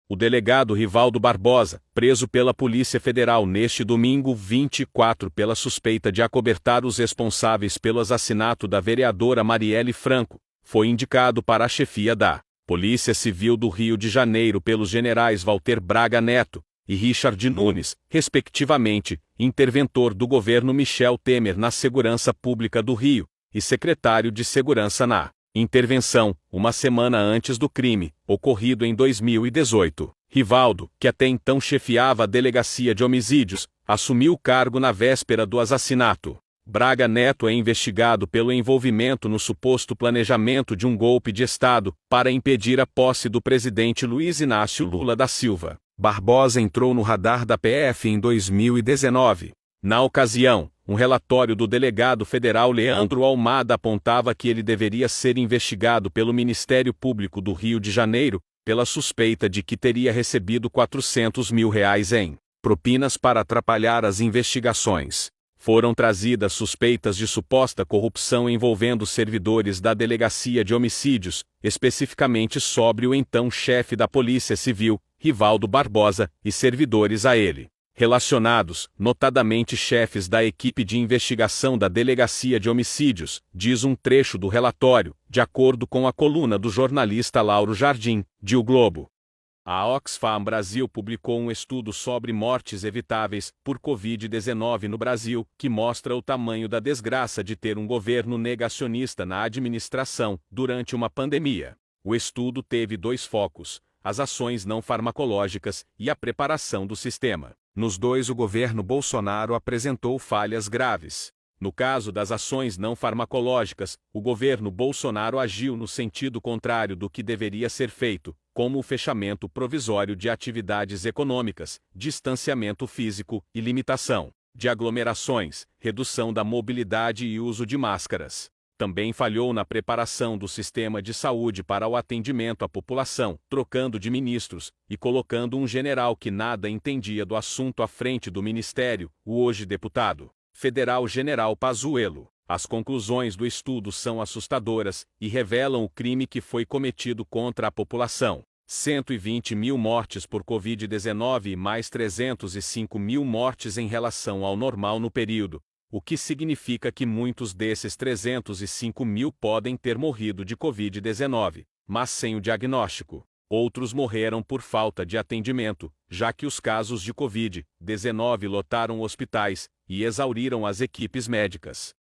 O delegado Rivaldo Barbosa, preso pela Polícia Federal neste domingo 24 pela suspeita de acobertar os responsáveis pelo assassinato da vereadora Marielle Franco, foi indicado para a chefia da Polícia Civil do Rio de Janeiro pelos generais Walter Braga Neto e Richard Nunes, respectivamente, interventor do governo Michel Temer na Segurança Pública do Rio, e secretário de Segurança na intervenção, uma semana antes do crime, ocorrido em 2018. Rivaldo, que até então chefiava a Delegacia de Homicídios, assumiu o cargo na véspera do assassinato. Braga Neto é investigado pelo envolvimento no suposto planejamento de um golpe de Estado para impedir a posse do presidente Luiz Inácio Lula da Silva. Barbosa entrou no radar da PF em 2019. Na ocasião, um relatório do delegado federal Leandro Almada apontava que ele deveria ser investigado pelo Ministério Público do Rio de Janeiro, pela suspeita de que teria recebido R$400 mil em propinas para atrapalhar as investigações. Foram trazidas suspeitas de suposta corrupção envolvendo servidores da Delegacia de Homicídios, especificamente sobre o então chefe da Polícia Civil, Rivaldo Barbosa, e servidores a ele relacionados, notadamente chefes da equipe de investigação da Delegacia de Homicídios, diz um trecho do relatório, de acordo com a coluna do jornalista Lauro Jardim, de O Globo. A Oxfam Brasil publicou um estudo sobre mortes evitáveis por Covid-19 no Brasil, que mostra o tamanho da desgraça de ter um governo negacionista na administração durante uma pandemia. O estudo teve dois focos: as ações não farmacológicas e a preparação do sistema. Nos dois, o governo Bolsonaro apresentou falhas graves. No caso das ações não farmacológicas, o governo Bolsonaro agiu no sentido contrário do que deveria ser feito, como o fechamento provisório de atividades econômicas, distanciamento físico e limitação de aglomerações, redução da mobilidade e uso de máscaras. Também falhou na preparação do sistema de saúde para o atendimento à população, trocando de ministros e colocando um general que nada entendia do assunto à frente do ministério, o hoje deputado federal General Pazuello. As conclusões do estudo são assustadoras e revelam o crime que foi cometido contra a população. 120 mil mortes por Covid-19 e mais 305 mil mortes em relação ao normal no período, o que significa que muitos desses 305 mil podem ter morrido de Covid-19, mas sem o diagnóstico. Outros morreram por falta de atendimento, já que os casos de Covid-19 lotaram hospitais e exauriram as equipes médicas.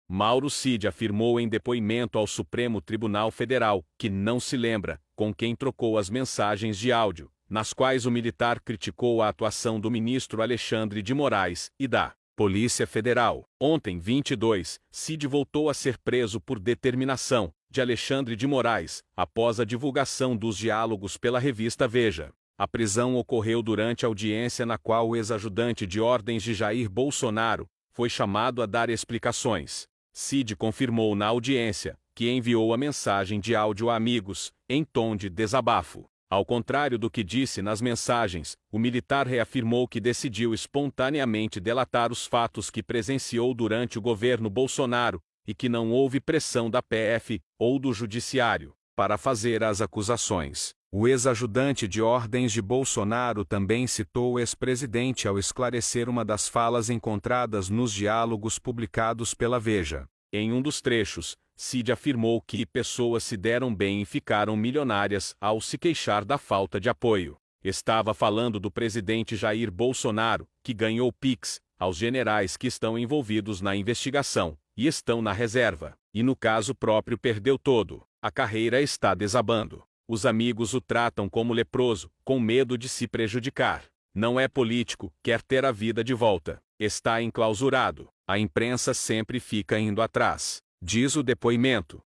Mauro Cid afirmou em depoimento ao Supremo Tribunal Federal que não se lembra com quem trocou as mensagens de áudio, nas quais o militar criticou a atuação do ministro Alexandre de Moraes e da Polícia Federal. Ontem, 22, Cid voltou a ser preso por determinação de Alexandre de Moraes, após a divulgação dos diálogos pela revista Veja. A prisão ocorreu durante a audiência na qual o ex-ajudante de ordens de Jair Bolsonaro foi chamado a dar explicações. Cid confirmou na audiência que enviou a mensagem de áudio a amigos, em tom de desabafo. Ao contrário do que disse nas mensagens, o militar reafirmou que decidiu espontaneamente delatar os fatos que presenciou durante o governo Bolsonaro e que não houve pressão da PF ou do Judiciário para fazer as acusações. O ex-ajudante de ordens de Bolsonaro também citou o ex-presidente ao esclarecer uma das falas encontradas nos diálogos publicados pela Veja. Em um dos trechos, Cid afirmou que pessoas se deram bem e ficaram milionárias ao se queixar da falta de apoio. Estava falando do presidente Jair Bolsonaro, que ganhou Pix aos generais que estão envolvidos na investigação e estão na reserva, e no caso próprio perdeu todo. A carreira está desabando. Os amigos o tratam como leproso, com medo de se prejudicar. Não é político, quer ter a vida de volta. Está enclausurado. A imprensa sempre fica indo atrás, diz o depoimento.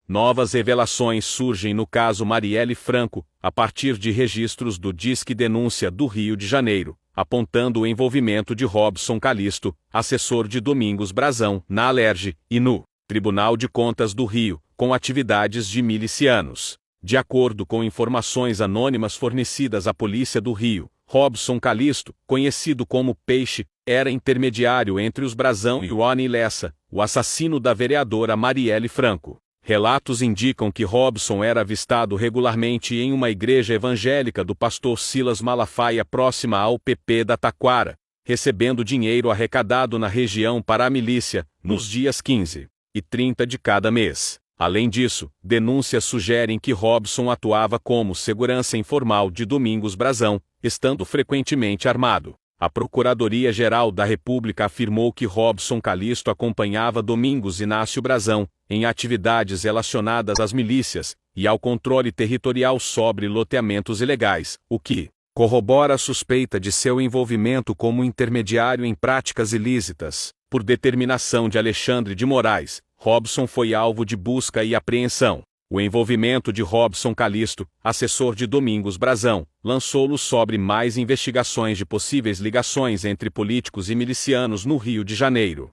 Novas revelações surgem no caso Marielle Franco, a partir de registros do Disque Denúncia do Rio de Janeiro, apontando o envolvimento de Robson Calisto, assessor de Domingos Brazão, na Alerj, e no Tribunal de Contas do Rio, com atividades de milicianos. De acordo com informações anônimas fornecidas à Polícia do Rio, Robson Calisto, conhecido como Peixe, era intermediário entre os Brazão e o Rony Lessa, o assassino da vereadora Marielle Franco. Relatos indicam que Robson era avistado regularmente em uma igreja evangélica do pastor Silas Malafaia próxima ao PP da Taquara, recebendo dinheiro arrecadado na região para a milícia, nos dias 15 e 30 de cada mês. Além disso, denúncias sugerem que Robson atuava como segurança informal de Domingos Brazão, estando frequentemente armado. A Procuradoria-Geral da República afirmou que Robson Calixto acompanhava Domingos Inácio Brazão em atividades relacionadas às milícias e ao controle territorial sobre loteamentos ilegais, o que corrobora a suspeita de seu envolvimento como intermediário em práticas ilícitas. Por determinação de Alexandre de Moraes, Robson foi alvo de busca e apreensão. O envolvimento de Robson Calixto, assessor de Domingos Brazão, lançou-lo sobre mais investigações de possíveis ligações entre políticos e milicianos no Rio de Janeiro.